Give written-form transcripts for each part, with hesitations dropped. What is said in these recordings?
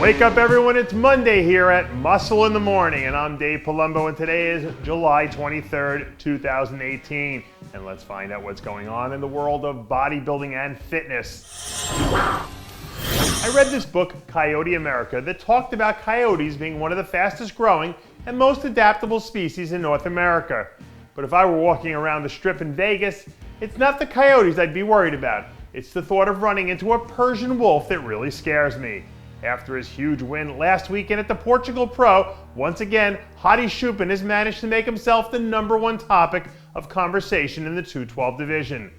Wake up everyone, it's Monday here at Muscle in the Morning, and I'm Dave Palumbo, and today is July 23rd, 2018. And let's find out what's going on in the world of bodybuilding and fitness. I read this book, Coyote America, that talked about coyotes being one of the fastest growing and most adaptable species in North America. But if I were walking around the strip in Vegas, it's not the coyotes I'd be worried about. It's the thought of running into a Persian wolf that really scares me. After his huge win last weekend at the Portugal Pro, once again, Hadi Choopan has managed to make himself the #1 topic of conversation in the 212 division.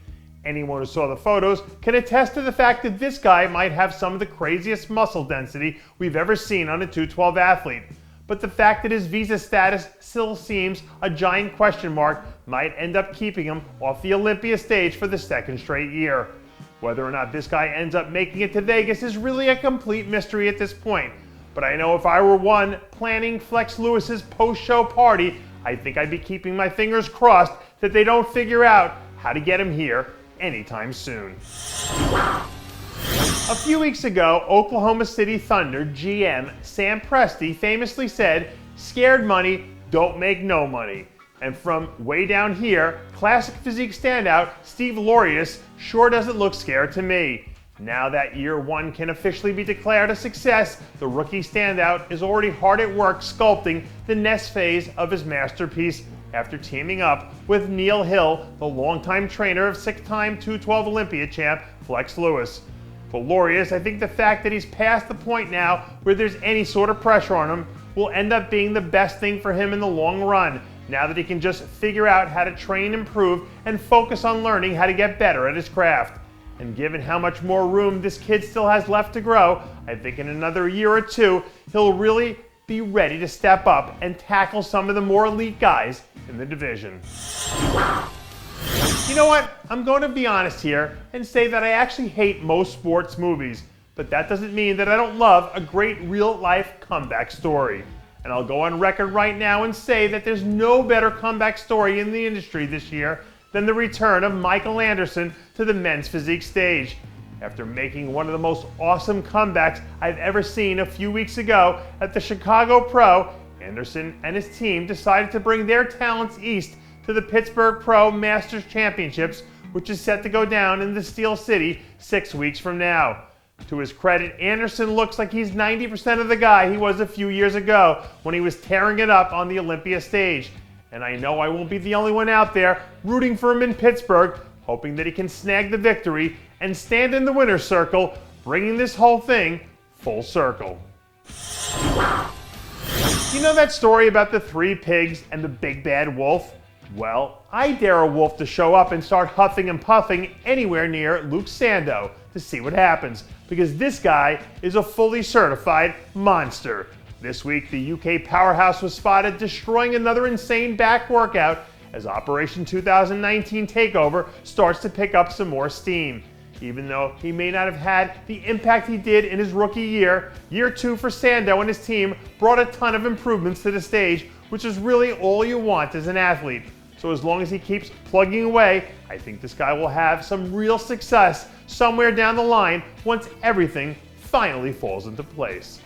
Anyone who saw the photos can attest to the fact that this guy might have some of the craziest muscle density we've ever seen on a 212 athlete. But the fact that his visa status still seems a giant question mark might end up keeping him off the Olympia stage for the second straight year. Whether or not this guy ends up making it to Vegas is really a complete mystery at this point. But I know if I were one planning Flex Lewis's post-show party, I think I'd be keeping my fingers crossed that they don't figure out how to get him here anytime soon. A few weeks ago, Oklahoma City Thunder GM Sam Presti famously said, "Scared money don't make no money." And from way down here, classic physique standout Steve Laureus sure doesn't look scared to me. Now that year one can officially be declared a success, the rookie standout is already hard at work sculpting the next phase of his masterpiece after teaming up with Neil Hill, the longtime trainer of six-time 212 Olympia champ Flex Lewis. For Laureus, I think the fact that he's past the point now where there's any sort of pressure on him will end up being the best thing for him in the long run, now that he can just figure out how to train, improve, and focus on learning how to get better at his craft. And given how much more room this kid still has left to grow, I think in another year or two, he'll really be ready to step up and tackle some of the more elite guys in the division. You know what? I'm going to be honest here and say that I actually hate most sports movies, but that doesn't mean that I don't love a great real-life comeback story. And I'll go on record right now and say that there's no better comeback story in the industry this year than the return of Michael Anderson to the men's physique stage. After making one of the most awesome comebacks I've ever seen a few weeks ago at the Chicago Pro, Anderson and his team decided to bring their talents east to the Pittsburgh Pro Masters Championships, which is set to go down in the Steel City 6 weeks from now. To his credit, Anderson looks like he's 90% of the guy he was a few years ago when he was tearing it up on the Olympia stage. And I know I won't be the only one out there rooting for him in Pittsburgh, hoping that he can snag the victory and stand in the winner's circle, bringing this whole thing full circle. You know that story about the 3 pigs and the big bad wolf? Well, I dare a wolf to show up and start huffing and puffing anywhere near Luke Sandoe to see what happens, because this guy is a fully certified monster. This week, the UK powerhouse was spotted destroying another insane back workout as Operation 2019 Takeover starts to pick up some more steam. Even though he may not have had the impact he did in his rookie year, year 2 for Sandoe and his team brought a ton of improvements to the stage, which is really all you want as an athlete. So as long as he keeps plugging away, I think this guy will have some real success somewhere down the line once everything finally falls into place.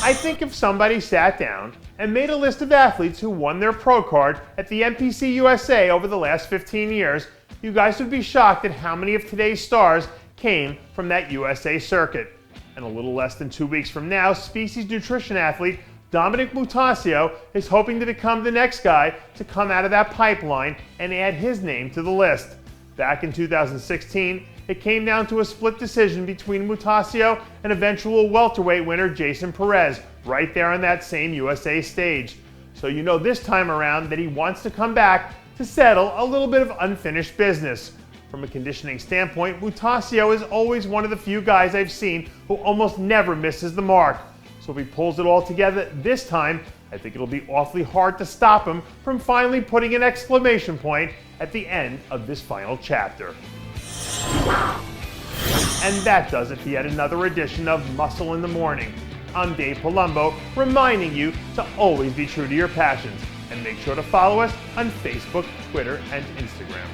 I think if somebody sat down and made a list of athletes who won their pro card at the NPC USA over the last 15 years, you guys would be shocked at how many of today's stars came from that USA circuit. And a little less than 2 weeks from now, species nutrition athlete Dominic Mutascio is hoping to become the next guy to come out of that pipeline and add his name to the list. Back in 2016, it came down to a split decision between Mutascio and eventual welterweight winner Jason Perez, right there on that same USA stage. So you know this time around that he wants to come back to settle a little bit of unfinished business. From a conditioning standpoint, Mutascio is always one of the few guys I've seen who almost never misses the mark. So if he pulls it all together this time, I think it'll be awfully hard to stop him from finally putting an exclamation point at the end of this final chapter. And that does it for yet another edition of Muscle in the Morning. I'm Dave Palumbo, reminding you to always be true to your passions, and make sure to follow us on Facebook, Twitter, and Instagram.